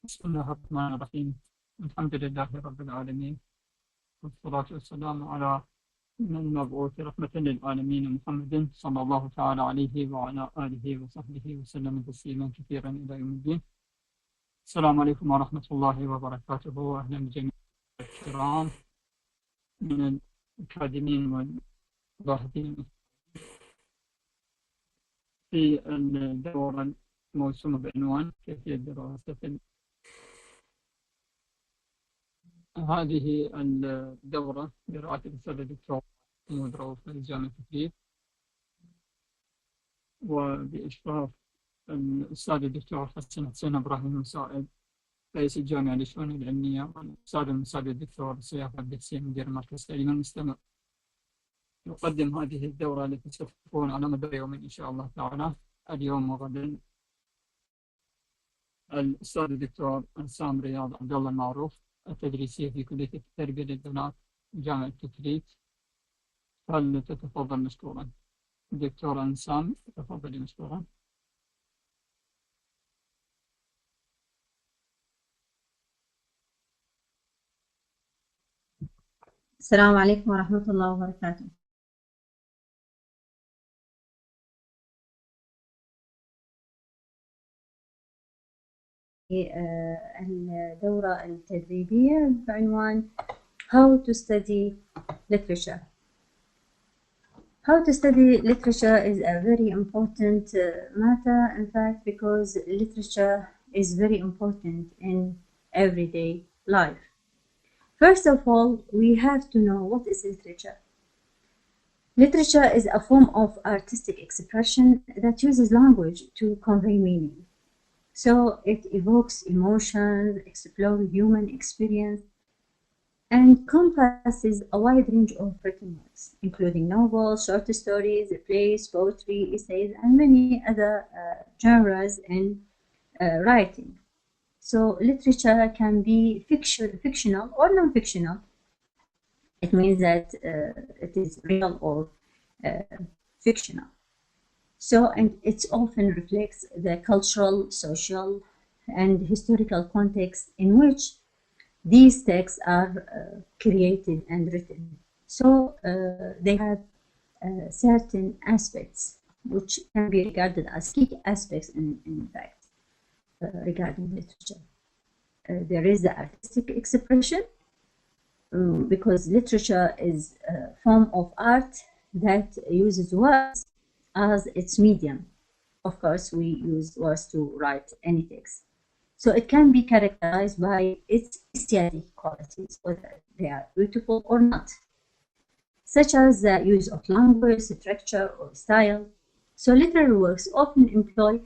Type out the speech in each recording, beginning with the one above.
بسم الله الرحمن الرحيم. الحمد لله رب العالمين، والصلاة والسلام على من المبعوث رحمة للعالمين محمد صلى الله تعالى عليه وعلى آله وصحبه وسلم تسليما كثيرا إلى يوم الدين. السلام عليكم ورحمة الله وبركاته، وأهلا بجميع الكرام من الأكاديميين والباحثين في الدورة الموسومة بعنوان كيفية دراسة. هذه الدورة برعاية الأستاذ الدكتور معروف من جامعة تكريت، وبإشراف الأستاذ الدكتور حسين إبراهيم مساعد رئيس الجامعة للشؤون العلمية، والأستاذ المساعد الدكتور سياف الدكسي مدير مركز تعليم المستمع. نقدم هذه الدورة التي ستكون على مدى يومين إن شاء الله تعالى، اليوم وغدا. الأستاذ الدكتور انسام رياض عبد الله المعروف، التدريسية في كلية التربية للبنات جامعة تكريت، فلتتفضل مشكورا. دكتور انسام تفضلي مشكورا. السلام عليكم ورحمة الله وبركاته. الدورة التدريبية بعنوان How to study literature. How to study literature is a very important matter, in fact, because literature is very important in everyday life. First of all, we have to know what is literature. Literature is a form of artistic expression that uses language to convey meaning. So it evokes emotions, explores human experience, and encompasses a wide range of written works, including novels, short stories, plays, poetry, essays, and many other genres in writing. So literature can be fictional or non-fictional. It means that it is real or fictional. So, and it often reflects the cultural, social, and historical context in which these texts are created and written. So they have certain aspects which can be regarded as key aspects in fact regarding literature. There is the artistic expression, because literature is a form of art that uses words as its medium. Of course, we use words to write any text. So it can be characterized by its aesthetic qualities, whether they are beautiful or not, such as the use of language, structure, or style. So literary works often employ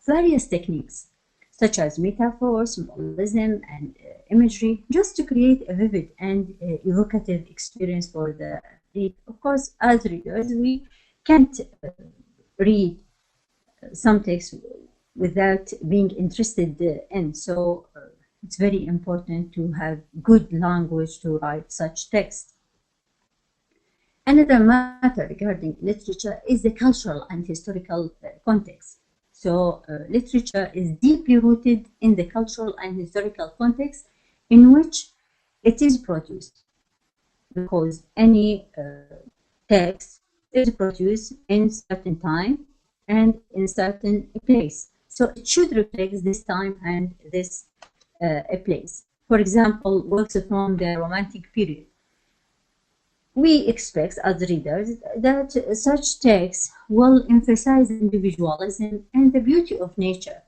various techniques, such as metaphor, symbolism, and imagery, just to create a vivid and evocative experience for the reader. Of course, as readers, we can't read some text without being interested in. So it's very important to have good language to write such text. Another matter regarding literature is the cultural and historical context. So literature is deeply rooted in the cultural and historical context in which it is produced, because any text is produced in certain time and in certain place. So it should reflect this time and this place. For example, works from the Romantic period. We expect as readers that such texts will emphasize individualism and the beauty of nature.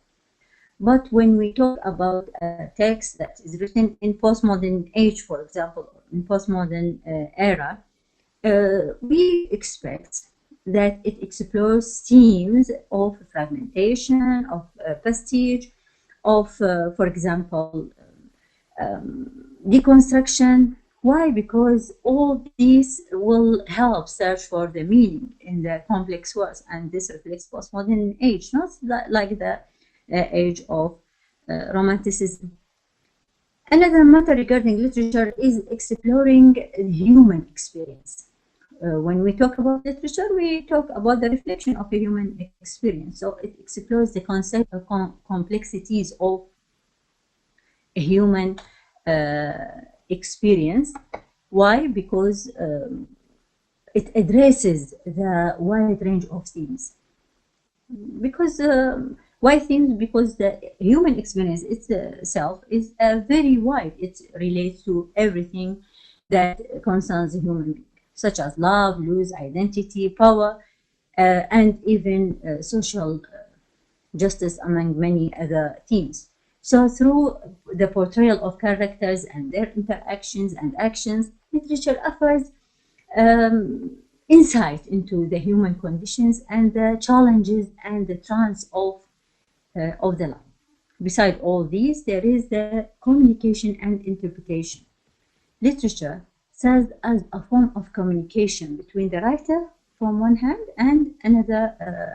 But when we talk about a text that is written in postmodern age, for example, in postmodern era, we expect that it explores themes of fragmentation, of vestige, of, for example, deconstruction. Why? Because all these will help search for the meaning in the complex words, and this reflects postmodern age, not like the age of Romanticism. Another matter regarding literature is exploring human experience. When we talk about literature, we talk about the reflection of a human experience. So it explores the concept of complexities of human experience. Why? Because it addresses the wide range of themes. Because why themes? Because the human experience itself is very wide. It relates to everything that concerns a human being, such as love, loss, identity, power, and even social justice, among many other themes. So through the portrayal of characters and their interactions and actions, literature offers insight into the human conditions and the challenges and the trance of the life. Beside all these, there is the communication and interpretation. Literature serves as a form of communication between the writer from one hand and another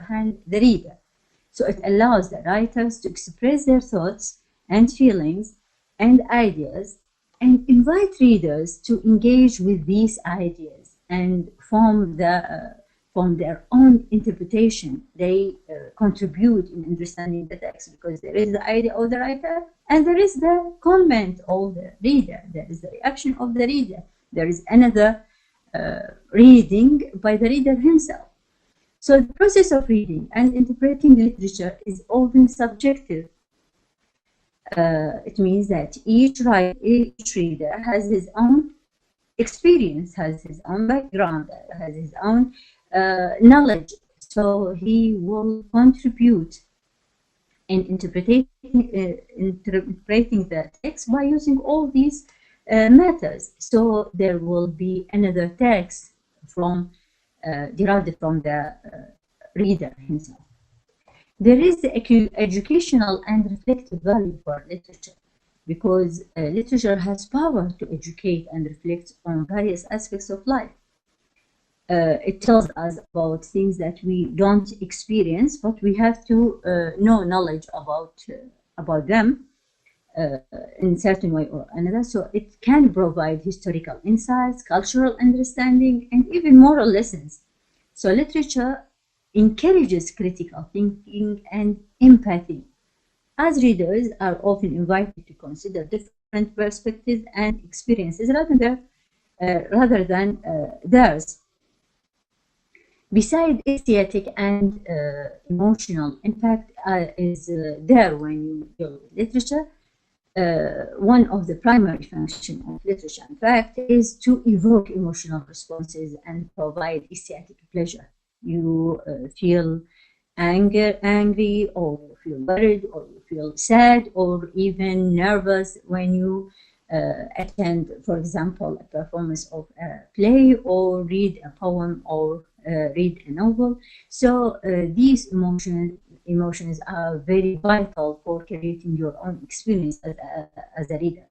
hand, the reader. So it allows the writers to express their thoughts and feelings and ideas and invite readers to engage with these ideas and form their own interpretation. They contribute in understanding the text, because there is the idea of the writer and there is the comment of the reader. There is the reaction of the reader. There is another reading by the reader himself. So the process of reading and interpreting literature is often subjective. It means that each reader has his own experience, has his own background, has his own knowledge. So he will contribute in interpreting the text by using all these methods. So there will be another text derived from the reader himself. There is the educational and reflective value for literature, because literature has power to educate and reflect on various aspects of life. It tells us about things that we don't experience, but we have to know knowledge about them in a certain way or another. So it can provide historical insights, cultural understanding, and even moral lessons. So literature encourages critical thinking and empathy, as readers are often invited to consider different perspectives and experiences rather than theirs. Besides aesthetic and emotional impact is there when you deal with literature. One of the primary functions of literature, in fact, is to evoke emotional responses and provide aesthetic pleasure. You feel angry, or you feel worried, or you feel sad, or even nervous when you attend, for example, a performance of a play, or read a poem, or read a novel. So these emotions are very vital for creating your own experience as a reader.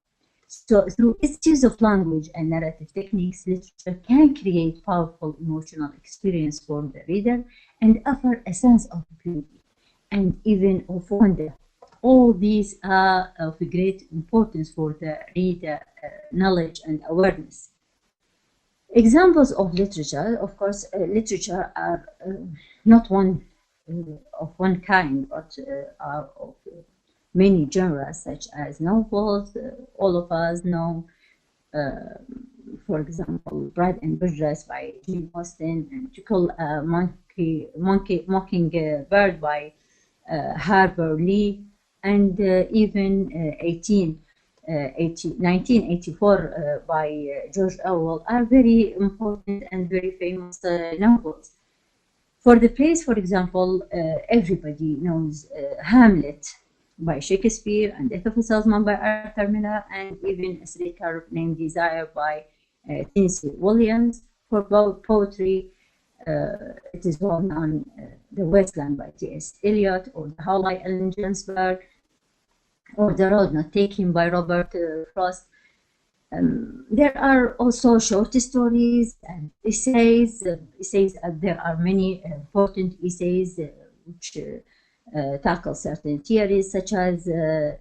So through its use of language and narrative techniques, literature can create powerful emotional experience for the reader and offer a sense of beauty and even of wonder. All these are of great importance for the reader knowledge and awareness. Examples of literature, of course, literature are not of one kind, but are of many genres, such as novels. All of us know, for example, Pride and Prejudice by Jane Austen, and To Kill a Mockingbird by Harper Lee, and even 1984 by George Orwell are very important and very famous novels. For the plays, for example, everybody knows Hamlet by Shakespeare, and Death of a Salesman by Arthur Miller, and even A Streetcar Named Desire by Tennessee Williams. For poetry, it is well known, The Wasteland by T.S. Eliot, or The Howl by Allen Ginsberg, or The Road Not Taken by Robert Frost. There are also short stories and essays. There are many important essays which tackle certain theories, such as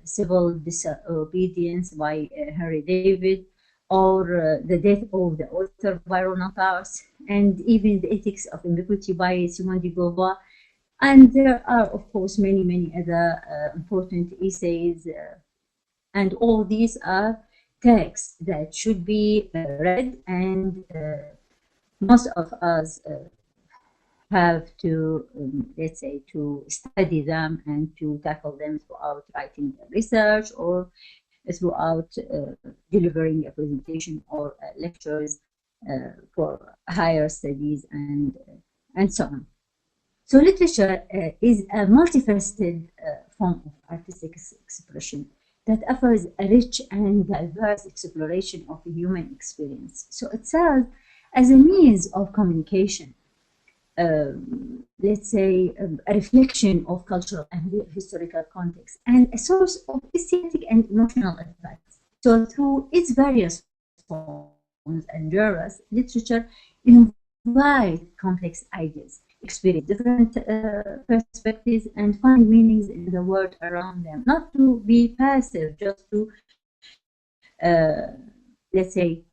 Civil Disobedience by Henry David, or The Death of the Author by Roland Barthes, and even The Ethics of Ambiguity by Simone de Beauvoir. And there are, of course, many other important essays And all these are texts that should be read, and most of us have to, let's say, to study them and to tackle them throughout writing research or throughout delivering a presentation or lectures for higher studies and so on. So literature is a multifaceted form of artistic expression that offers a rich and diverse exploration of the human experience. So it serves as a means of communication, let's say a reflection of cultural and historical context, and a source of aesthetic and emotional effects. So through its various forms and genres, literature invites complex ideas, experience different perspectives, and find meanings in the world around them. Not to be passive, just to, let's say,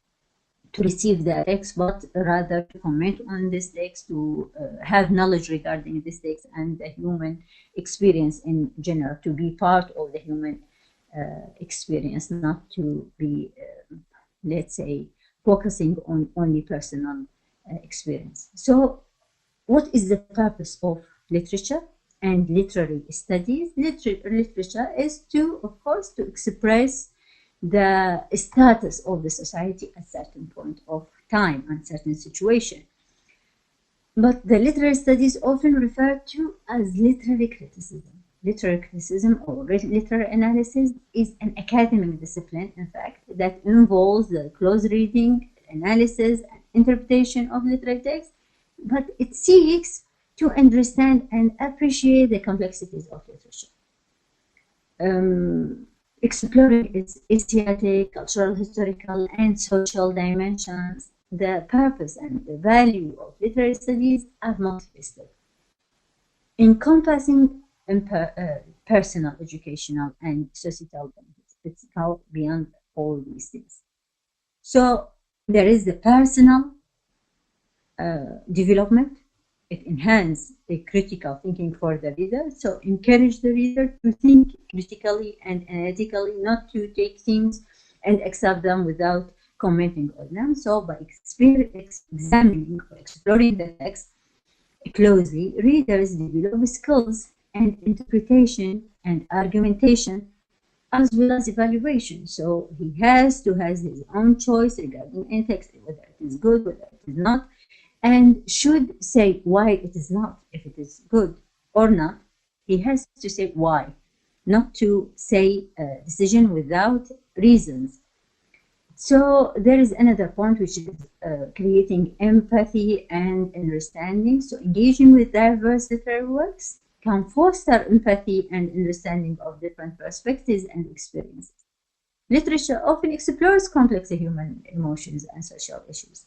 to receive the text, but rather to comment on this text, to have knowledge regarding this text and the human experience in general, to be part of the human experience, not to be, let's say, focusing on only personal experience. So what is the purpose of literature and literary studies? Literature is to, of course, to express the status of the society at a certain point of time and certain situation. But the literary studies often referred to as literary criticism. Literary criticism or literary analysis is an academic discipline, in fact, that involves the close reading, analysis, and interpretation of literary texts, but it seeks to understand and appreciate the complexities of literature. Exploring its aesthetic, cultural, historical, and social dimensions, the purpose and the value of literary studies are multifaceted, encompassing personal, educational, and societal benefits. It's how beyond all these things. So there is the personal development. It enhances the critical thinking for the reader. So encourage the reader to think critically and analytically, not to take things and accept them without commenting on them. So by examining or exploring the text closely, readers develop skills and interpretation and argumentation, as well as evaluation. So he has to have his own choice regarding any text, whether it is good, whether it is not, and should say why it is not. If it is good or not, he has to say why, not to say a decision without reasons. So there is another point, which is creating empathy and understanding. So engaging with diverse literary works can foster empathy and understanding of different perspectives and experiences. Literature often explores complex human emotions and social issues.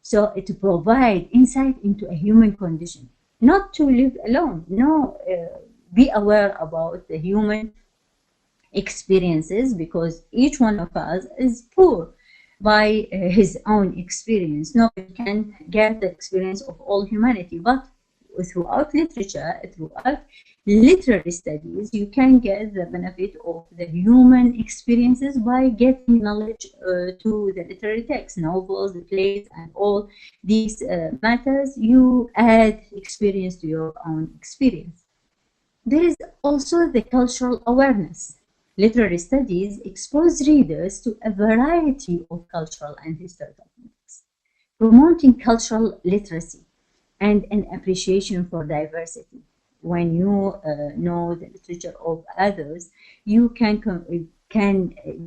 So it provides insight into a human condition, not to live alone. No, be aware about the human experiences, because each one of us is poor by his own experience. Nobody can get the experience of all humanity, but throughout literature, throughout literary studies, you can get the benefit of the human experiences by getting knowledge to the literary text, novels, the plays, and all these matters. You add experience to your own experience. There is also the cultural awareness. Literary studies expose readers to a variety of cultural and historical contexts, promoting cultural literacy and an appreciation for diversity. When you know the literature of others, you can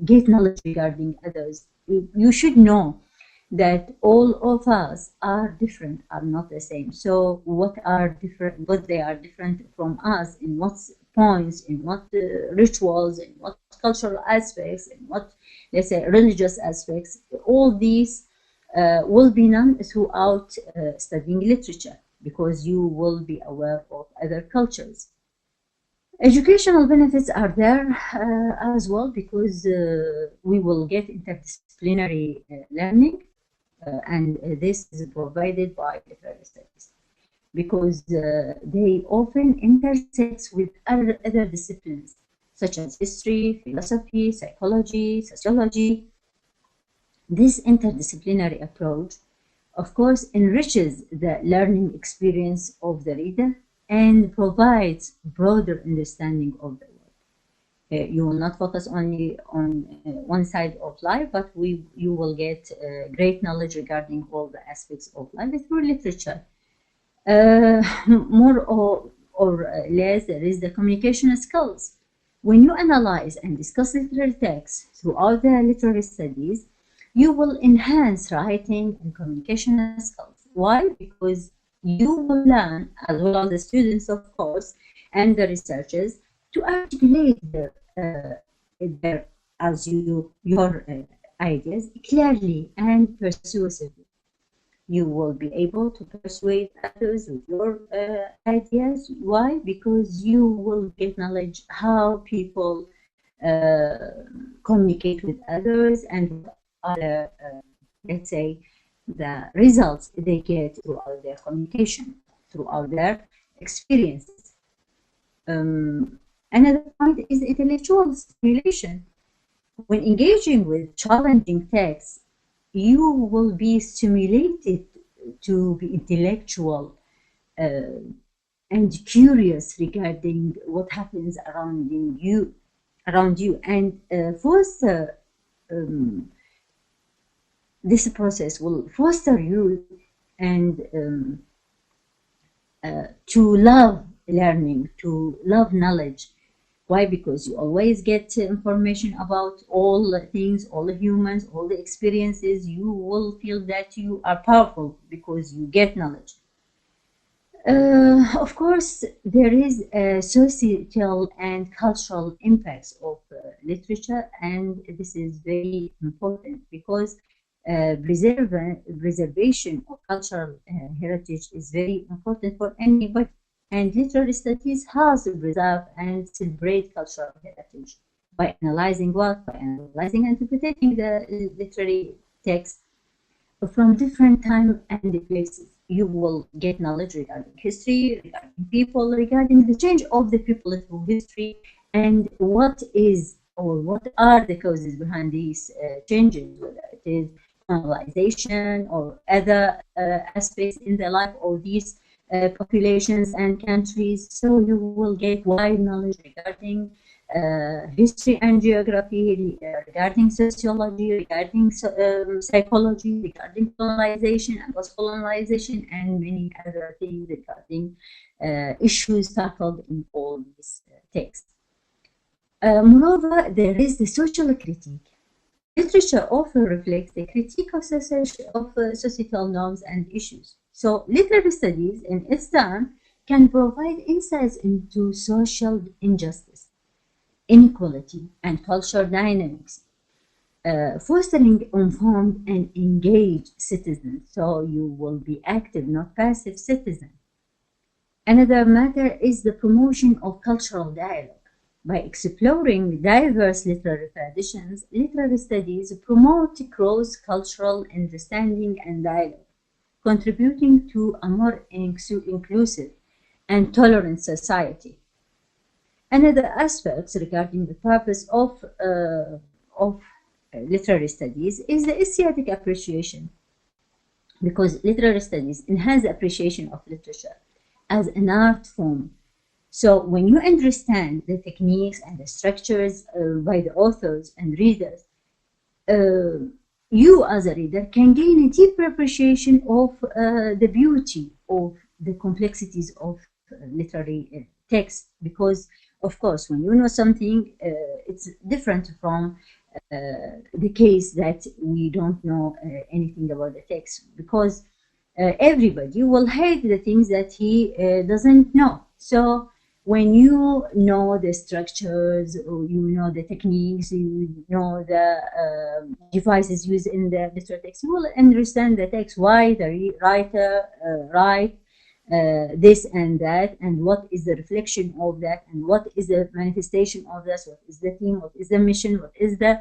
get knowledge regarding others. You should know that all of us are different, are not the same. So what they are different from us, in what points, in what rituals, in what cultural aspects, in what, let's say, religious aspects, all these will be known throughout studying literature, because you will be aware of other cultures. Educational benefits are there as well, because we will get interdisciplinary learning, and this is provided by literary studies, because they often intersect with other disciplines such as history, philosophy, psychology, sociology. This interdisciplinary approach, of course, enriches the learning experience of the reader and provides broader understanding of the world. You will not focus only on one side of life, but you will get great knowledge regarding all the aspects of life through literature. More or less, there is the communication skills. When you analyze and discuss literary texts throughout the literary studies, you will enhance writing and communication skills. Why? Because you will learn, as well as the students, of course, and the researchers, to articulate their your ideas clearly and persuasively. You will be able to persuade others with your ideas. Why? Because you will get knowledge how people communicate with others and other, let's say, the results they get throughout their communication, throughout their experiences. Another point is intellectual stimulation. When engaging with challenging texts, you will be stimulated to be intellectual and curious regarding what happens around you, and foster this process will foster you and to love learning, to love knowledge. Why? Because you always get information about all things, all the humans, all the experiences. You will feel that you are powerful because you get knowledge. Of course, there is societal and cultural impacts of literature, and this is very important because preservation of cultural heritage is very important for anybody. And literary studies has to preserve and celebrate cultural heritage by analyzing what? By analyzing and interpreting the literary text from different time and places. You will get knowledge regarding history, regarding people, regarding the change of the people through history, and what is or what are the causes behind these changes, whether it is colonization or other aspects in the life of these populations and countries. So you will get wide knowledge regarding history and geography, regarding sociology, regarding psychology, regarding colonization and post-colonization, and many other things regarding issues tackled in all these texts. Moreover, there is the social critique. Literature often reflects the critique of societal norms and issues. So literary studies in its turn can provide insights into social injustice, inequality, and cultural dynamics, fostering informed and engaged citizens. So you will be active, not passive citizen. Another matter is the promotion of cultural dialogue. By exploring diverse literary traditions, literary studies promote cross-cultural understanding and dialogue, contributing to a more inclusive and tolerant society. Another aspect regarding the purpose of literary studies is the aesthetic appreciation, because literary studies enhance the appreciation of literature as an art form. So when you understand the techniques and the structures by the authors and readers, you as a reader can gain a deeper appreciation of the beauty of the complexities of literary text, because of course when you know something, it's different from the case that we don't know anything about the text, because everybody will hate the things that he doesn't know. So when you know the structures, or you know the techniques, you know the devices used in the literary text, you will understand the text, why the writer write this and that, and what is the reflection of that, and what is the manifestation of this, what is the theme, what is the mission, what is the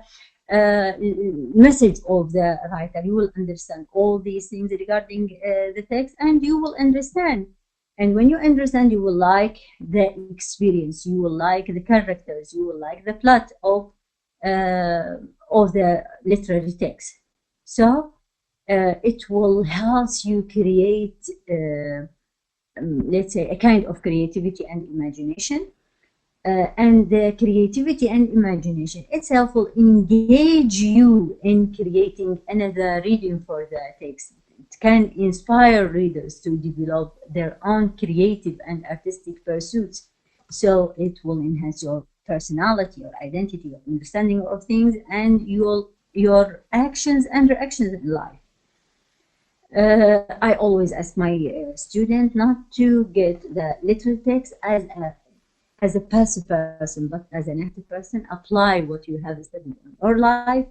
message of the writer. You will understand all these things regarding the text, and you will understand And when you understand, you will like the experience, you will like the characters, you will like the plot of the literary text. So it will help you create, let's say, a kind of creativity and imagination. And the creativity and imagination itself will engage you in creating another reading for the text. It can inspire readers to develop their own creative and artistic pursuits. So it will enhance your personality, your identity, your understanding of things, and your actions and reactions in life. I always ask my student not to get the literal text as a passive person, but as an active person. Apply what you have studied in your life,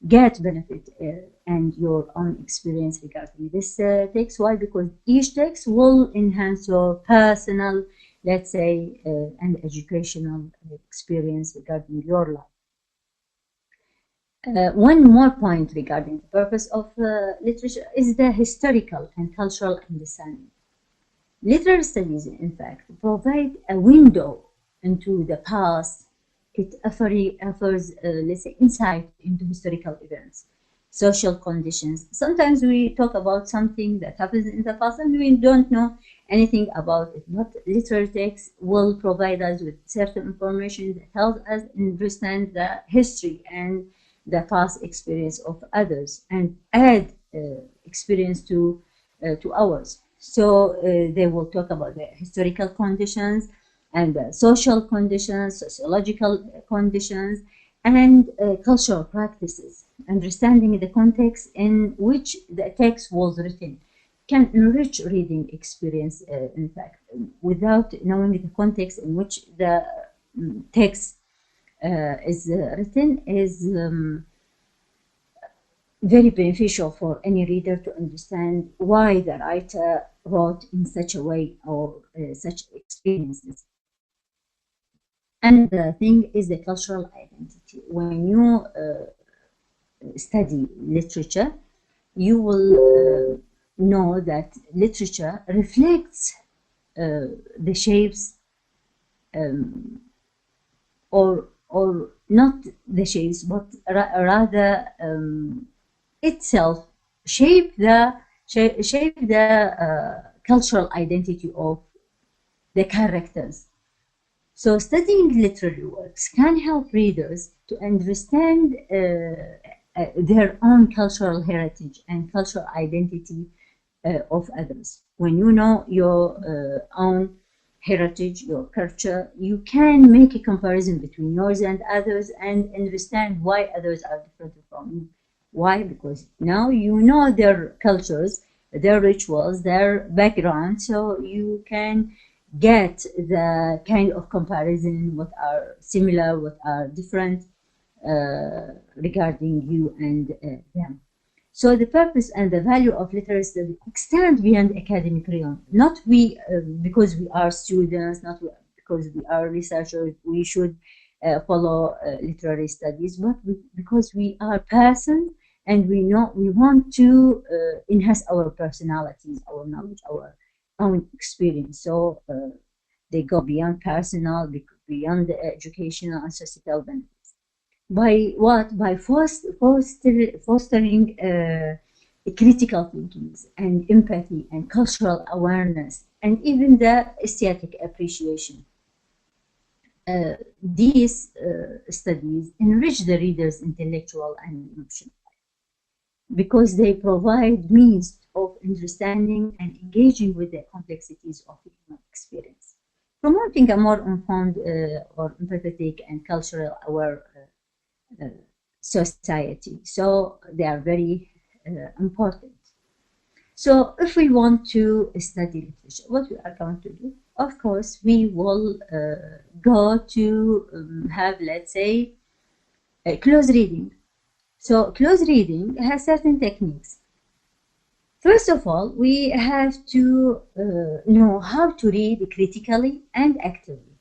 get benefit and your own experience regarding this text. Why? Because each text will enhance your personal, let's say, and educational experience regarding your life. One more point regarding the purpose of literature is the historical and cultural understanding. Literary studies, in fact, provide a window into the past. It offers, let's say, insight into historical events, social conditions. Sometimes we talk about something that happens in the past and we don't know anything about it, but literary texts will provide us with certain information that helps us understand the history and the past experience of others and add experience to ours. So they will talk about the historical conditions and the social conditions, sociological conditions, and cultural practices. Understanding the context in which the text was written can enrich reading experience, in fact. Without knowing the context in which the text is written is very beneficial for any reader to understand why the writer wrote in such a way or such experiences. Another thing is the cultural identity. When you study literature, you will know that literature reflects the shapes or not the shapes, but rather itself shape the cultural identity of the characters. So studying literary works can help readers to understand their own cultural heritage and cultural identity of others. When you know your own heritage, your culture, you can make a comparison between yours and others and understand why others are different from you. Why? Because now you know their cultures, their rituals, their background, so you can get the kind of comparison, what are similar, what are different regarding you and them. So the purpose and the value of literary study extend beyond academic realm. Not we, because we are students, not because we are researchers, we should follow literary studies, but because we are persons and we want to enhance our personalities, our knowledge, our own experience. So they go beyond personal, beyond the educational and societal benefits. By what? By fostering critical thinking and empathy and cultural awareness and even the aesthetic appreciation. These studies enrich the reader's intellectual and emotional life because they provide means of understanding and engaging with the complexities of human experience, promoting a more informed or empathetic and cultural aware society. So they are very important. So if we want to study literature, what we are going to do? Of course, we will go to have, let's say, a close reading. So close reading has certain techniques. First of all, we have to know how to read critically and actively.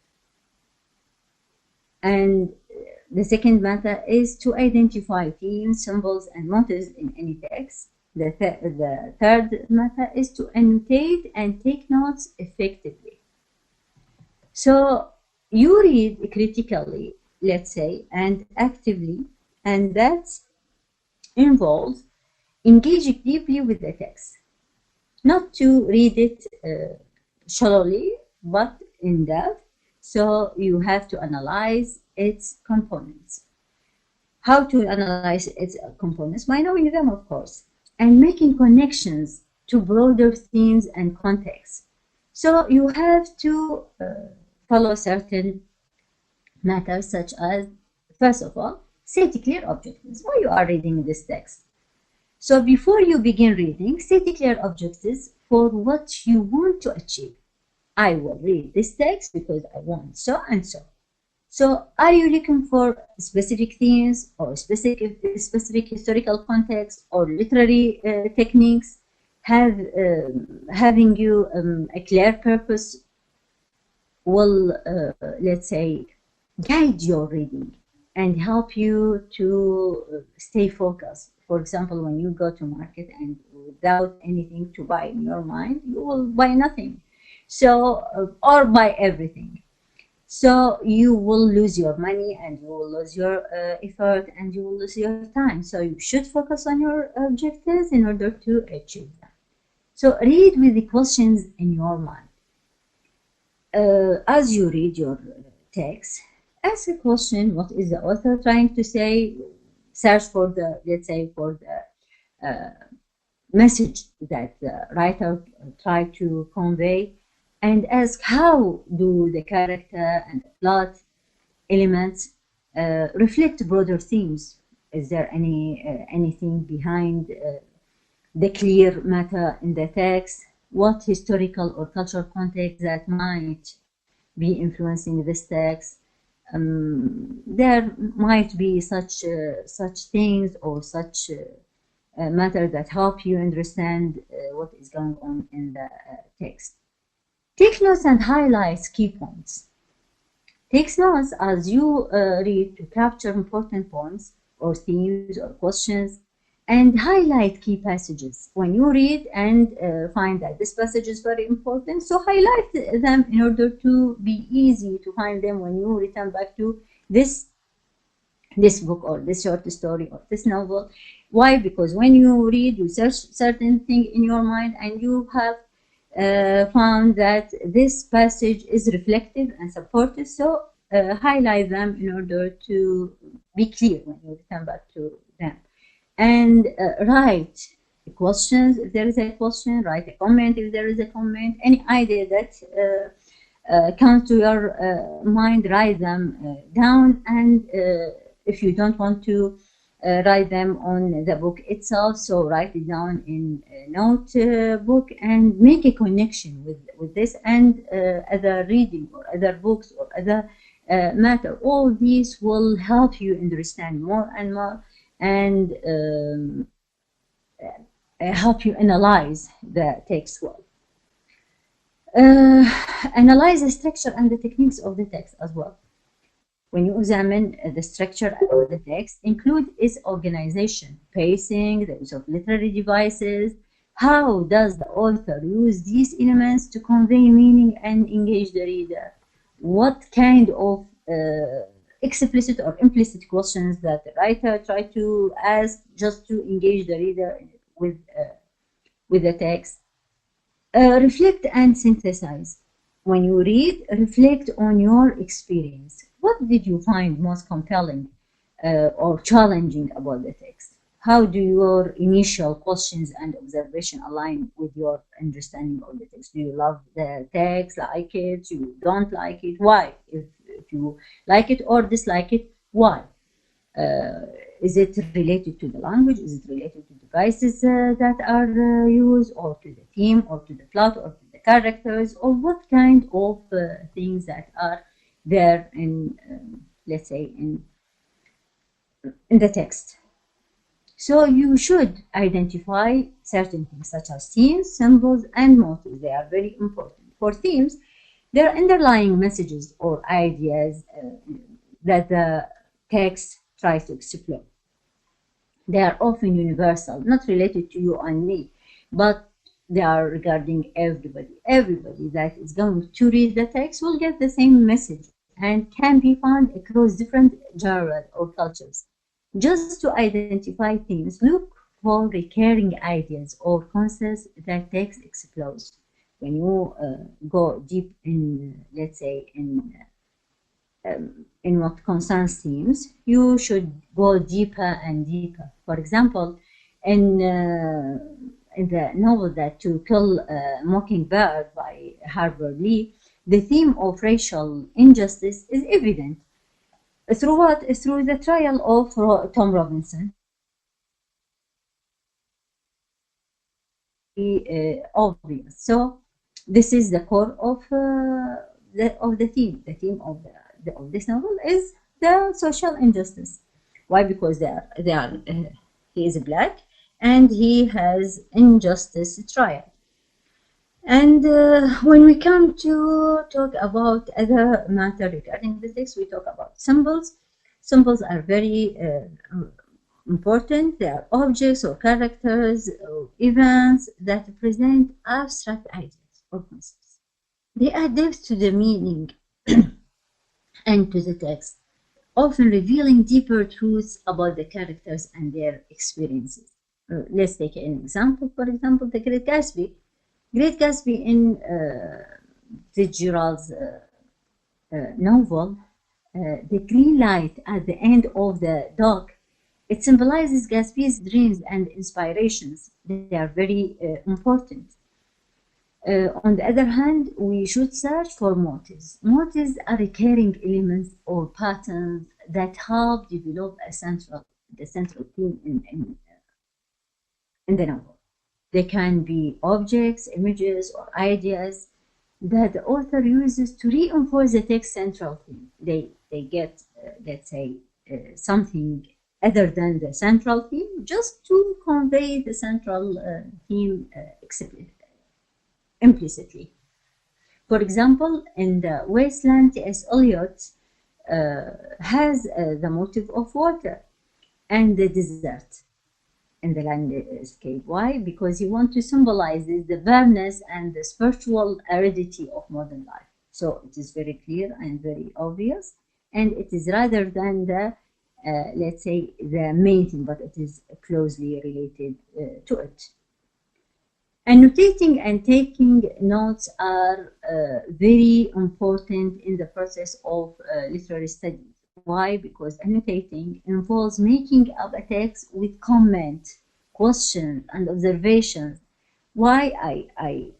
And the second matter is to identify themes, symbols, and motifs in any text. The third method is to annotate and take notes effectively. So you read critically, let's say, and actively, and that involves engaging deeply with the text. Not to read it shallowly, but in depth. So you have to analyze its components. How to analyze its components? By knowing them, of course, and making connections to broader themes and contexts. So you have to follow certain matters, such as, first of all, set clear objectives. Why you are reading this text? So before you begin reading, set clear objectives for what you want to achieve. I will read this text because I want so and so. So are you looking for specific themes or specific historical context or literary techniques? Having you a clear purpose will, let's say, guide your reading and help you to stay focused. For example, when you go to market and without anything to buy in your mind, you will buy nothing. So, or buy everything. So you will lose your money and you will lose your effort and you will lose your time. So you should focus on your objectives in order to achieve them. So read with the questions in your mind. As you read your text, ask a question: what is the author trying to say? Search for the, let's say, for the message that the writer tried to convey, and ask how do the character and the plot elements reflect broader themes. Is there anything behind the clear matter in the text? What historical or cultural context that might be influencing this text? There might be such things or such matter that help you understand what is going on in the text. Take notes and highlight key points. Take notes as you read to capture important points or themes or questions, and highlight key passages. When you read and find that this passage is very important, so highlight them in order to be easy to find them when you return back to this book or this short story or this novel. Why? Because when you read, you search certain thing in your mind and you have found that this passage is reflective and supportive, so highlight them in order to be clear when you return back to them. And write questions if there is a question, write a comment if there is a comment, any idea that comes to your mind, write them down. And if you don't want to write them on the book itself, so write it down in a notebook and make a connection with this and other reading or other books or other matter. All these will help you understand more and more and help you analyze the text well. Analyze the structure and the techniques of the text as well. When you examine the structure of the text, include its organization, pacing, the use of literary devices. How does the author use these elements to convey meaning and engage the reader? What kind of explicit or implicit questions that the writer tried to ask just to engage the reader with the text? Reflect and synthesize. When you read, reflect on your experience. What did you find most compelling or challenging about the text? How do your initial questions and observation align with your understanding of the text? Do you love the text, like it, you don't like it? Why? If you like it or dislike it, why? Is it related to the language? Is it related to devices that are used, or to the theme, or to the plot, or to the characters, or what kind of things that are there in, let's say, in the text? So you should identify certain things such as themes, symbols, and motifs. They are very important. For themes, there are underlying messages or ideas that the text tries to explore. They are often universal, not related to you and me, but they are regarding everybody. Everybody that is going to read the text will get the same message and can be found across different genres or cultures. Just to identify themes, look for recurring ideas or concepts that text explores. When you go deep in, let's say, in what concerns themes, you should go deeper and deeper. For example, in the novel that To Kill a Mockingbird by Harper Lee, the theme of racial injustice is evident. Through what? Through the trial of Tom Robinson. Obvious. So this is the core of the theme. The theme of this novel is the social injustice. Why? Because he is black and he has injustice trial. And when we come to talk about other matter regarding physics, we talk about symbols. Symbols are very important. They are objects or characters or events that present abstract ideas or concepts. They add depth to the meaning and to the text, often revealing deeper truths about the characters and their experiences. Let's take an example. For example, the Great Gatsby. Great Gatsby in Fitzgerald's novel, the green light at the end of the dock, it symbolizes Gatsby's dreams and inspirations. They are very important. On the other hand, we should search for motives. Motives are recurring elements or patterns that help develop the central theme in the novel. They can be objects, images, or ideas that the author uses to reinforce the text's central theme. They get, let's say, something other than the central theme, just to convey the central theme implicitly. For example, in The Wasteland, T.S. Eliot has the motive of water and the desert in the landscape. Why? Because he wants to symbolize the barrenness and the spiritual aridity of modern life. So it is very clear and very obvious, and it is rather than the let's say the main thing, but it is closely related to it. Annotating and taking notes are very important in the process of literary studies. Why? Because annotating involves making up a text with comment, questions, and observations. Why I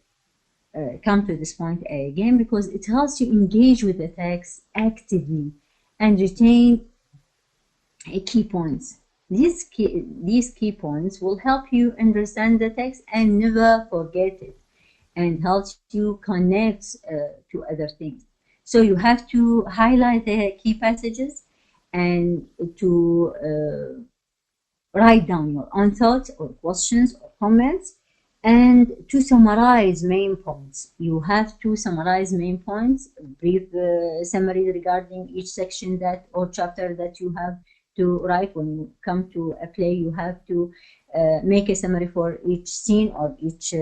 come to this point again? Because it helps you engage with the text actively and retain key points. These key points will help you understand the text and never forget it, and helps you connect to other things. So you have to highlight the key passages and to write down your own thoughts or questions or comments, and to summarize main points. You have to summarize main points, brief summary regarding each section that or chapter that you have to write. When you come to a play, you have to make a summary for each scene or each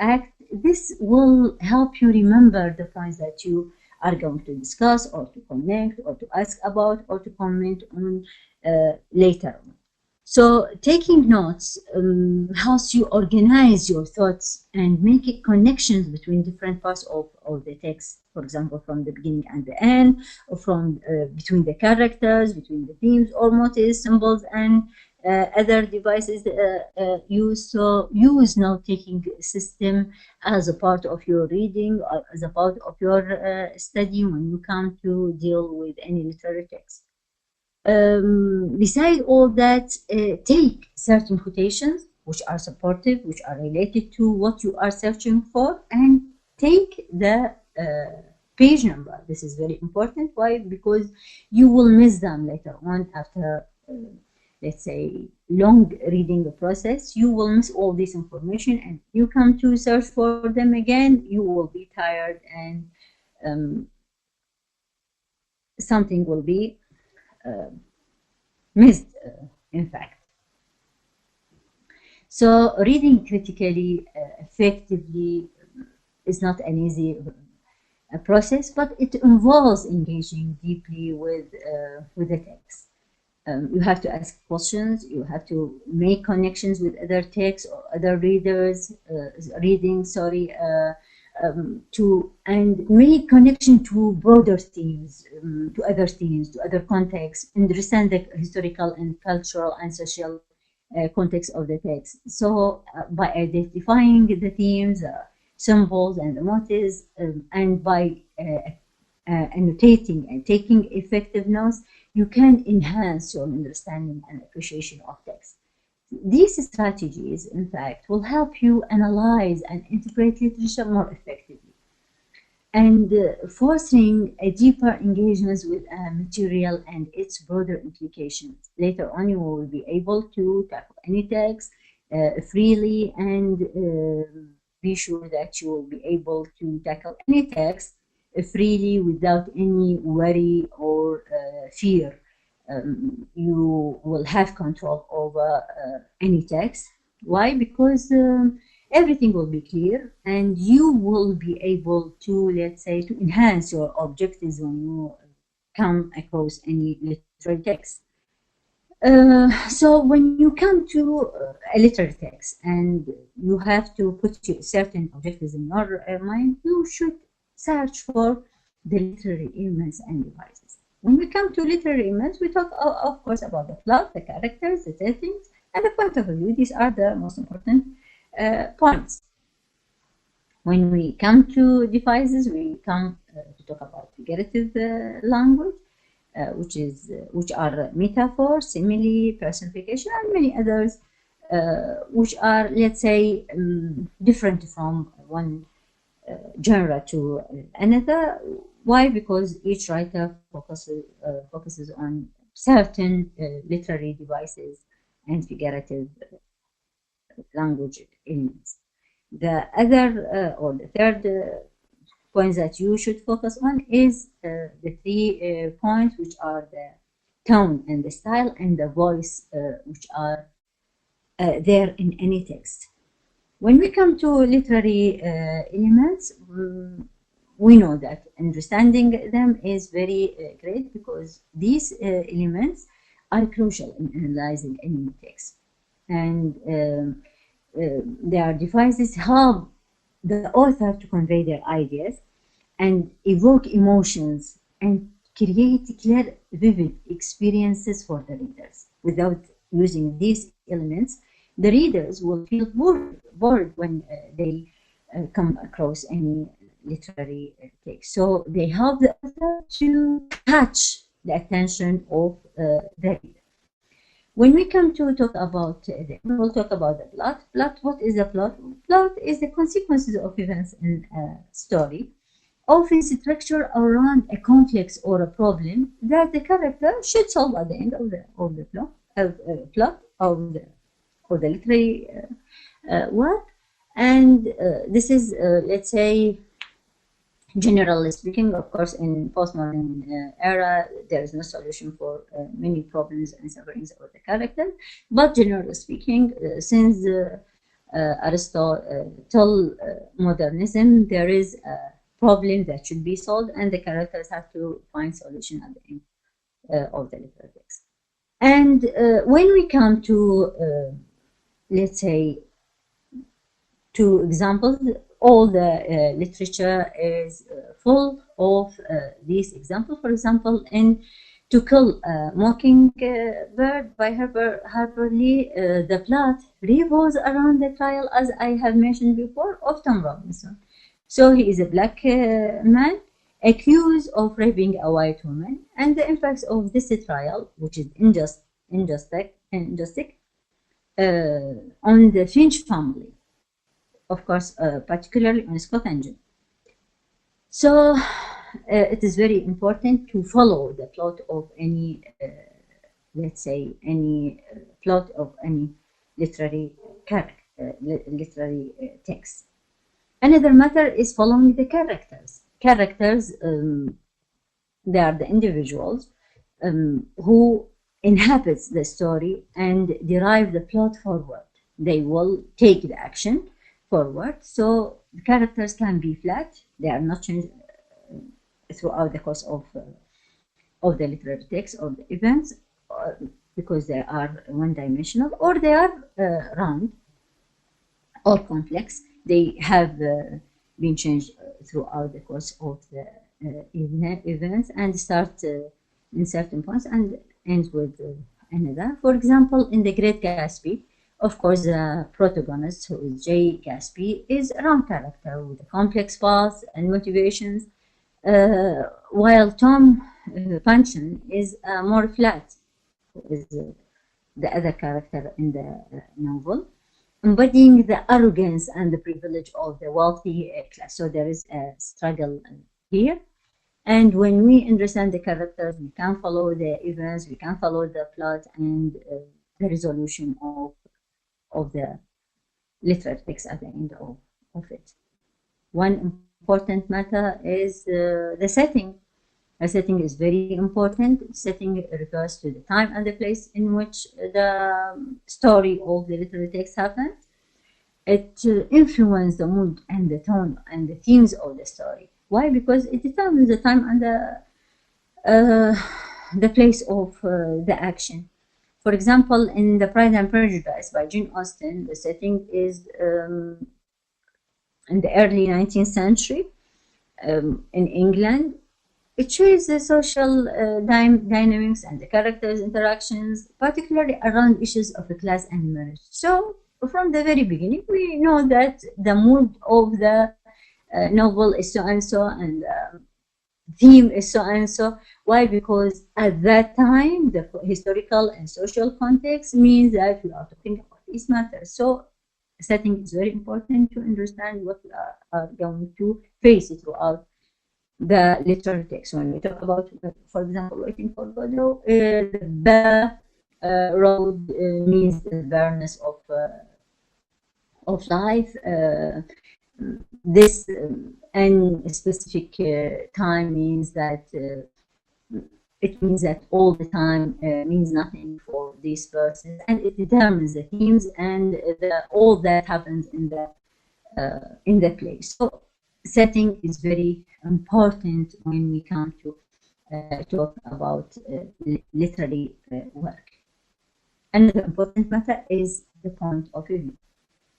act. This will help you remember the points that you are going to discuss or to connect or to ask about or to comment on later on. So taking notes helps you organize your thoughts and make connections between different parts of the text. For example, from the beginning and the end, or from between the characters, between the themes or motifs, symbols, and other devices used. So use note-taking system as a part of your reading or as a part of your study when you come to deal with any literary text. Beside all that, take certain quotations which are supportive, which are related to what you are searching for, and take the page number. This is very important. Why? Because you will miss them later on after, let's say, long reading the process. You will miss all this information, and you come to search for them again, you will be tired, and something will be missed, in fact. So reading critically, effectively, is not an easy process, but it involves engaging deeply with the text. You have to ask questions, you have to make connections with other texts or other readers, and make connection to broader themes, to other contexts, understand the historical and cultural and social context of the text. So by identifying the themes, symbols and the motifs, and by annotating and taking effective notes, you can enhance your understanding and appreciation of text. These strategies, in fact, will help you analyze and interpret literature more effectively, and fostering a deeper engagement with material and its broader implications. Later on, you will be able to tackle any text freely, and be sure that you will be able to tackle any text freely without any worry or fear. You will have control over any text. Why? Because everything will be clear, and you will be able to, let's say, to enhance your objectives when you come across any literary text. So when you come to a literary text and you have to put certain objectives in your mind, you should search for the literary elements and devices. When we come to literary elements, we talk, of course, about the plot, the characters, the settings, and the point of view. These are the most important points. When we come to devices, we come to talk about figurative language, which are metaphors, simile, personification, and many others, which are, let's say, different from one genre to another. Why? Because each writer focuses on certain literary devices and figurative language elements. The other or the third point that you should focus on is the 3 points, which are the tone and the style and the voice, which are there in any text. When we come to literary elements, we know that understanding them is very great, because these elements are crucial in analyzing any text, and their devices help the author to convey their ideas and evoke emotions and create clear, vivid experiences for the readers. Without using these elements, the readers will feel bored when they come across any literary text. So they help the author to catch the attention of the reader. When we come to talk about we'll talk about the plot. What is the plot? Plot is the consequences of events in a story, often structured around a conflict or a problem that the character should solve at the end of the plot of the literary work. And this is, let's say, generally speaking, of course, in postmodern era, there is no solution for many problems and sufferings of the character. But generally speaking, since Aristotle till modernism, there is a problem that should be solved, and the characters have to find solution at the end of the literary text. And when we come to, let's say, two examples, all the literature is full of these examples. For example, in To Kill a Mockingbird by Harper Lee, the plot revolves around the trial, as I have mentioned before, of Tom Robinson. So he is a black man accused of raping a white woman, and the impacts of this trial, which is injustice on the Finch family, of course, particularly on Scott and Jim. So it is very important to follow the plot of any, let's say, any plot of any literary text. Another matter is following the characters. Characters, they are the individuals who inhabits the story and derive the plot forward. they will take the action forward. So the characters can be flat, they are not changed throughout the course of the literary text or the events, because they are one-dimensional, or they are round or complex. They have been changed throughout the course of the events, and start in certain points and ends with another. For example, in The Great Gatsby, of course, the protagonist, who is Jay Gatsby, is a round character with a complex past and motivations, while Tom Punchin is more flat, who is the other character in the novel, embodying the arrogance and the privilege of the wealthy class. So there is a struggle here. And when we understand the characters, we can follow the events, we can follow the plot and the resolution of the literary text at the end of it. One important matter is the setting. The setting is very important. Setting refers to the time and the place in which the story of the literary text happens. It influences the mood and the tone and the themes of the story. Why? Because it determines the time and the place of the action. For example, in The Pride and Prejudice by Jane Austen, the setting is in the early 19th century in England. It shows the social dynamics and the characters' interactions, particularly around issues of the class and marriage. So, from the very beginning, we know that the mood of the novel is so and so, and theme is so and so. Why? Because at that time, the historical and social context means that we are talking about these matters. So, setting is very important to understand what we are going to face throughout the literary text. When we talk about, for example, Waiting for Godot, the road means the bareness of life. This and specific time means that it means that all the time means nothing for these persons, and it determines the themes and all that happens in the play. So setting is very important when we come to talk about literary work. Another important matter is the point of view.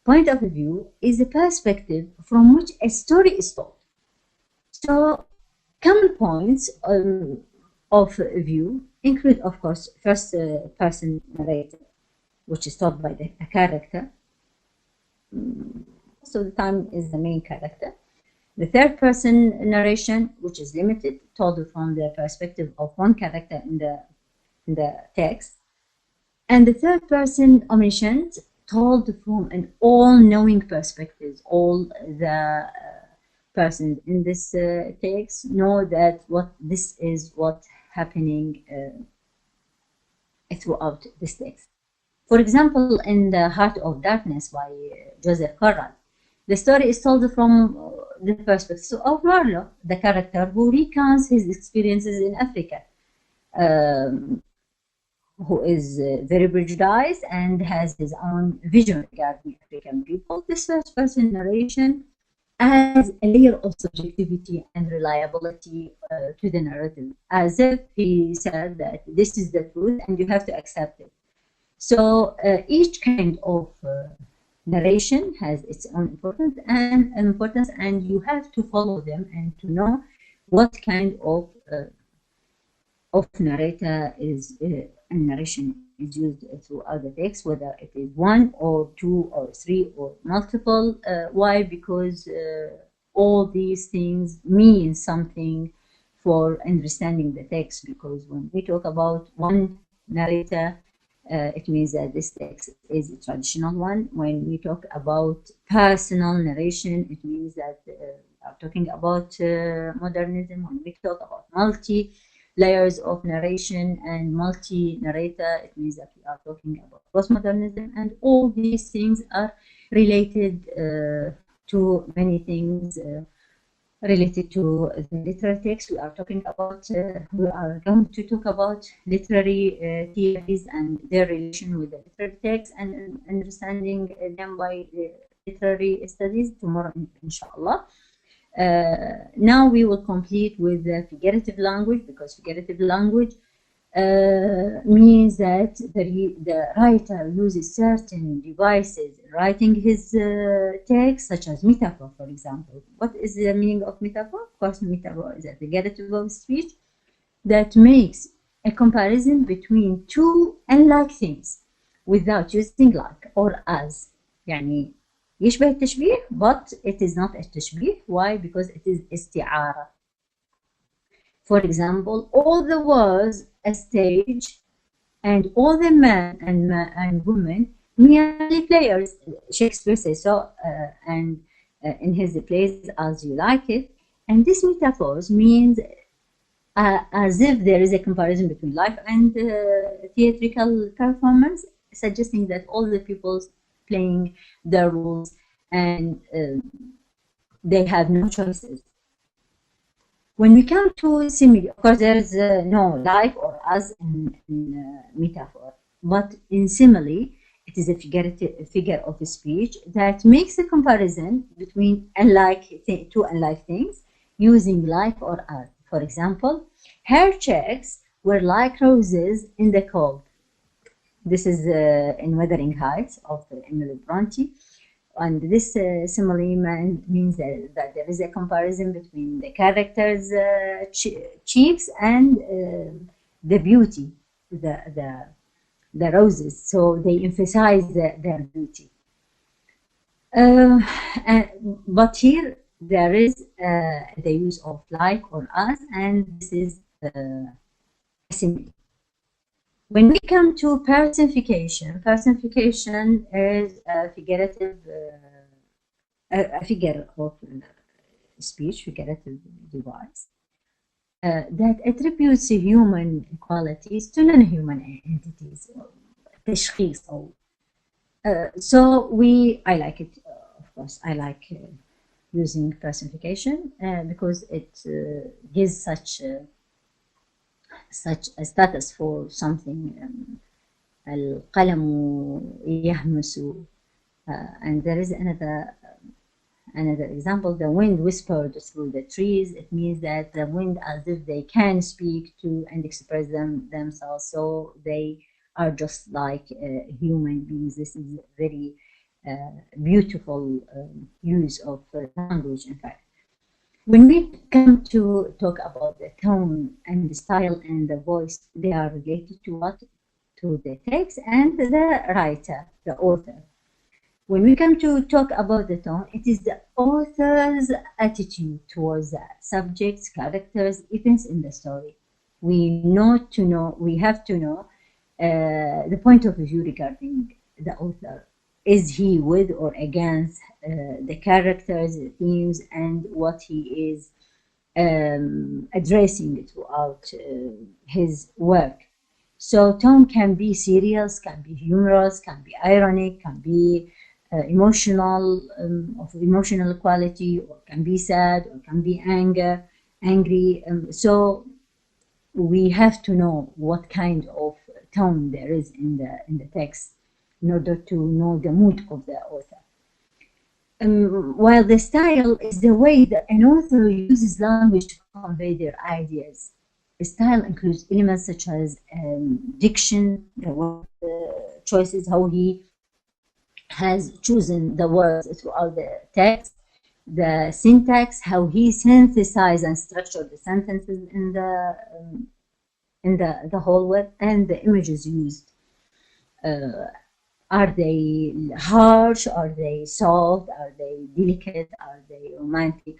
Point of view is the perspective from which a story is told. So, common points of view include, of course, first person narrator, which is told by a character. So the time is the main character. The third person narration, which is limited, told from the perspective of one character in the text. And the third person omniscient, told from an all-knowing perspective. All the persons in this text know that this is what's happening throughout this text. For example, in The Heart of Darkness by Joseph Conrad, the story is told from the perspective of Marlowe, the character who recounts his experiences in Africa, who is very prejudiced and has his own vision regarding African people. This first person narration adds a layer of subjectivity and reliability to the narrative, as if he said that this is the truth and you have to accept it. So each kind of narration has its own importance, and you have to follow them and to know what kind of narrator is and narration is used throughout the text, whether it is one or two or three or multiple. Why? Because all these things mean something for understanding the text. Because when we talk about one narrator, it means that this text is a traditional one. When we talk about personal narration, it means that we are talking about modernism. When we talk about multi-layers of narration and multi-narrator, it means that we are talking about postmodernism. And all these things are related to many things related to the literary text. We are talking about, we are going to talk about literary theories and their relation with the literary text and understanding them by literary studies tomorrow, inshallah. Now we will complete with the figurative language, because figurative language means that the writer uses certain devices writing his text, such as metaphor, for example. What is the meaning of metaphor? Of course, metaphor is a figurative of speech that makes a comparison between two unlike things without using like or as. يعني يشبه التشبيه, but it is not a تشبيه. Why? Because it is استعارة. For example, all there was a stage and all the men and women merely players. Shakespeare says so, and in his plays As You Like It. And this metaphors means as if there is a comparison between life and theatrical performance, suggesting that all the people playing their roles and they have no choices. When we come to simile, of course, there is no life or us in metaphor, but in simile, it is a figure of speech that makes a comparison between two unlike things using like or as. For example, her checks were like roses in the cold. This is in Wuthering Heights of Emily Bronte. And this simile means that there is a comparison between the characters' cheeks and the beauty, the roses. So they emphasize their beauty. But here there is the use of like or as, and this is a simile. When we come to personification, personification is a figurative, a figure of speech, figurative device that attributes human qualities to non-human entities. تشخيص. So I like it, of course. I like using personification because it gives such a status for something. القلم يهمس. And there is another example. The wind whispered through the trees. It means that the wind, as if they can speak to and express themselves, so they are just like human beings. This is a very beautiful use of language, in fact. When we come to talk about the tone and the style and the voice, they are related to what? To the text and the writer, the author. When we come to talk about the tone, it is the author's attitude towards the subjects, characters, events in the story. We have to know the point of view regarding the author. Is he with or against the characters, the themes, and what he is addressing throughout his work? So tone can be serious, can be humorous, can be ironic, can be of emotional quality, or can be sad, or can be angry. So we have to know what kind of tone there is in the text in order to know the mood of the author. While the style is the way that an author uses language to convey their ideas. The style includes elements such as diction, the word choices, how he has chosen the words throughout the text, the syntax, how he synthesizes and structured the sentences in the whole word, and the images used. Are they harsh? Are they soft? Are they delicate? Are they romantic?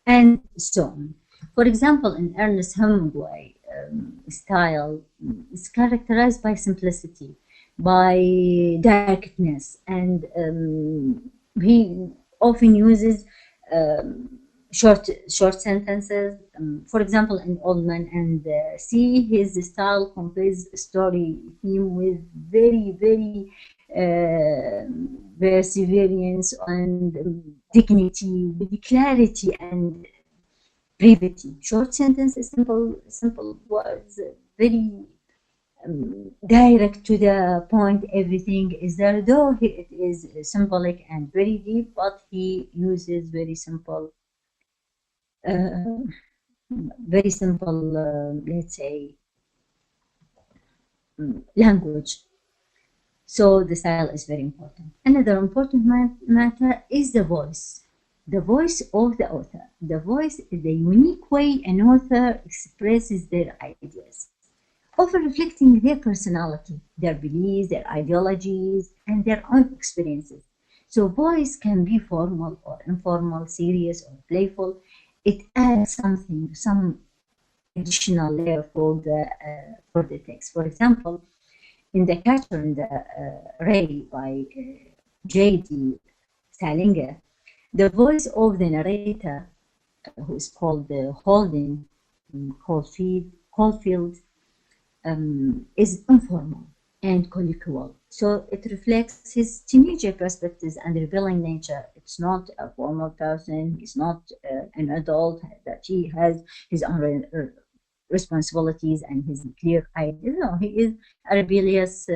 And so on. For example, in Ernest Hemingway style is characterized by simplicity, by directness, and he often uses short sentences. For example, in Old Man and the Sea, his style conveys story theme with very, very perseverance and dignity, with clarity and brevity, short sentences, simple words, very direct to the point. Everything is there, though it is symbolic and very deep, but he uses very simple, let's say, language. So the style is very important. Another important matter is the voice. The voice of the author. The voice is the unique way an author expresses their ideas, often reflecting their personality, their beliefs, their ideologies, and their own experiences. So voice can be formal or informal, serious or playful. It adds something, some additional layer for the text. For example, in The Catcher in the Rye by J.D. Salinger, the voice of the narrator, who is called Holden Caulfield, is informal and colloquial. So it reflects his teenager perspectives and rebelling nature. It's not a formal person. He's not an adult that he has his own responsibilities and his clear ideas. No, he is a rebellious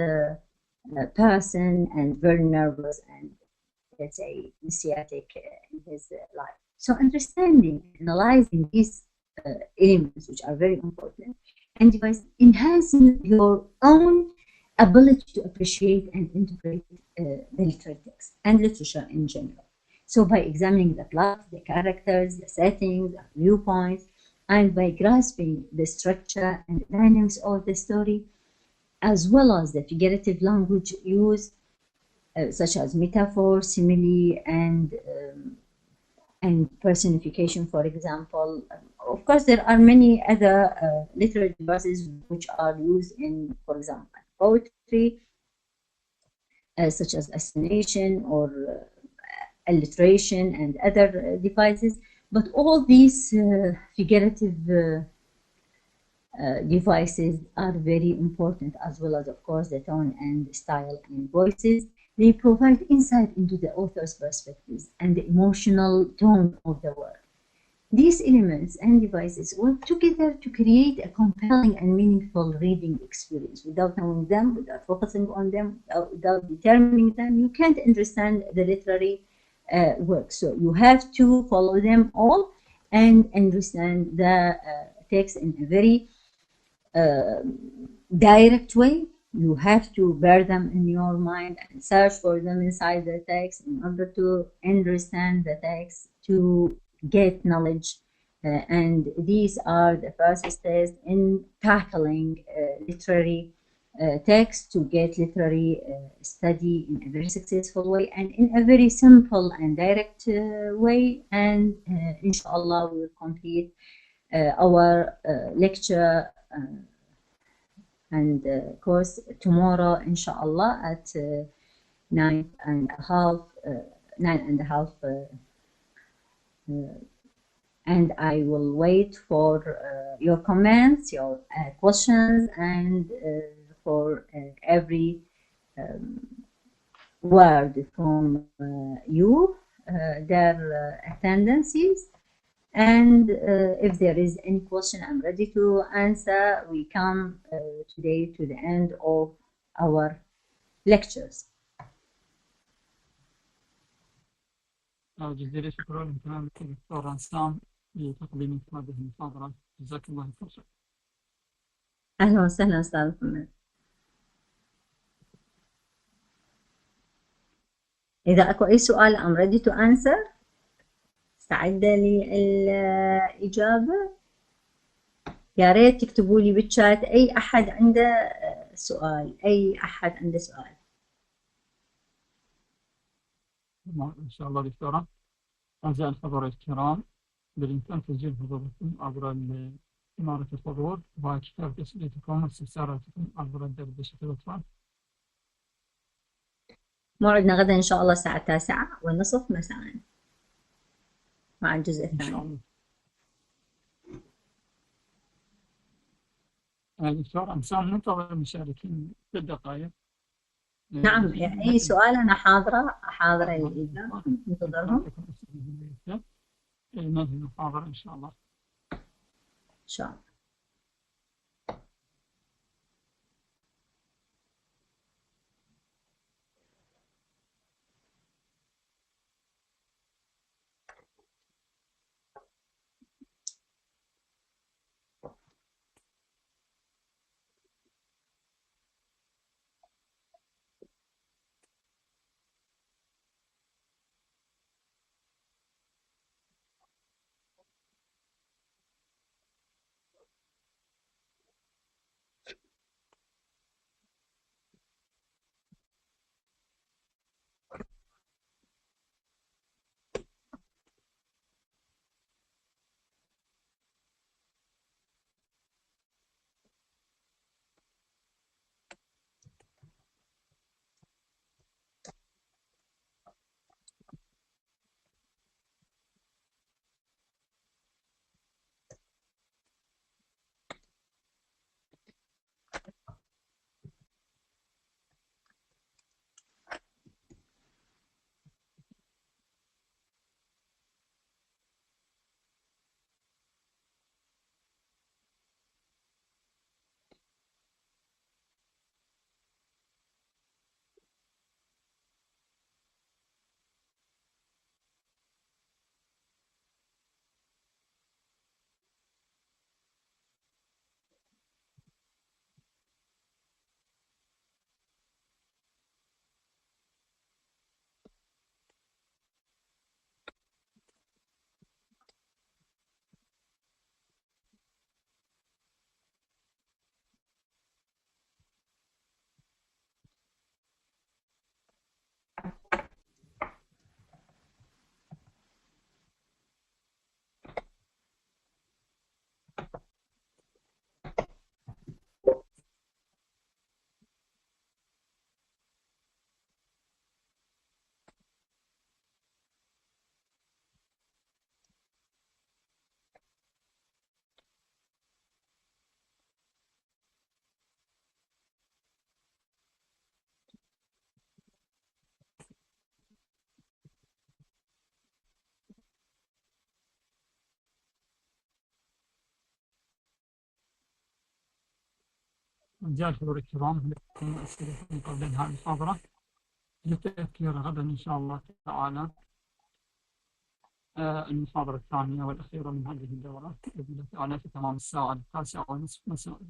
person and very nervous and, let's say, messianic in his life. So understanding, analyzing these elements, which are very important, and enhancing your own ability to appreciate and interpret the literary text and literature in general. So by examining the plot, the characters, the settings, the viewpoints, and by grasping the structure and dynamics of the story, as well as the figurative language used, such as metaphor, simile, and personification, for example. Of course, there are many other literary devices which are used in, for example, poetry, such as assination or alliteration and other devices. But all these figurative devices are very important, as well as, of course, the tone and style and voices. They provide insight into the author's perspectives and the emotional tone of the work. These elements and devices work together to create a compelling and meaningful reading experience. Without knowing them, without focusing on them, without determining them, you can't understand the literary work. So you have to follow them all and understand the text in a very direct way. You have to bear them in your mind and search for them inside the text in order to understand the text, to get knowledge. And these are the first steps in tackling literary text to get literary study in a very successful way and in a very simple and direct way. And inshallah, we will complete our lecture and course tomorrow, inshallah, at 9:30, and I will wait for your comments, your questions, and for every word from you, their attendances. And if there is any question, I'm ready to answer. We come today to the end of our lectures. جزيلا شكرا لكم دكتور انسام لتقديم هذه المحاضرة. جزاك الله خير. أهلا وسهلا أستاذ محمد. إذا أكو أي سؤال I'm ready to answer. مستعدة للإجابة. يا ريت تكتبوا لي بالشات أي أحد عنده سؤال. إن شاء الله دكتورة. أعزائي الحضور الكرام، بالإمكان تسجيل حضوركم عبر إمارة الحضور وكتابة أسئلتكم واستفساراتكم عبر الدردشة الأطفال. موعدنا غدا إن شاء الله الساعة 9:30 مساء مع الجزء إن شاء الثاني. الله. دكتور انسام منتظر المشاركين في الدقائق. نعم، أي سؤال أنا حاضرة الإجابة، ننتظرهم. ننهي المحاضرة إن شاء الله. إن شاء الله. رجال الحضور الكرام، لكم أسئلة قبل إنهاء المحاضرة للتذكير غدا إن شاء الله تعالى المحاضرة الثانية والأخيرة من هذه الدورة بإذن الله تعالى في تمام الساعة 9:30 مساء.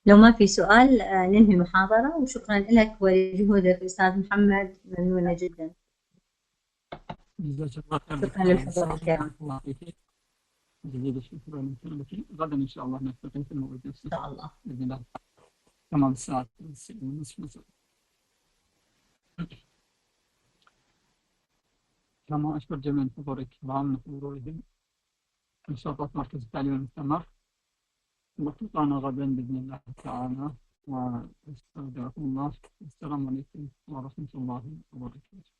لو ما في سؤال ننهي المحاضرة، وشكرا لك ولجهودك أستاذ محمد، ممنونة جدا. جزاك الله خير. شكرا للحضور الكرام. الله يعطيك جزيل الشكر والمثابة. غدا إن شاء الله نلتقي في الموعد إن شاء الله. بإذن الله تمام الساعة 9:30 مساء. كما أشكر جميع الحضور الكرام لحضورهم نشاطات مركز التعليم المستمر. نلتقينا غدا بإذن الله تعالى، واستودعكم الله. السلام عليكم ورحمة الله وبركاته.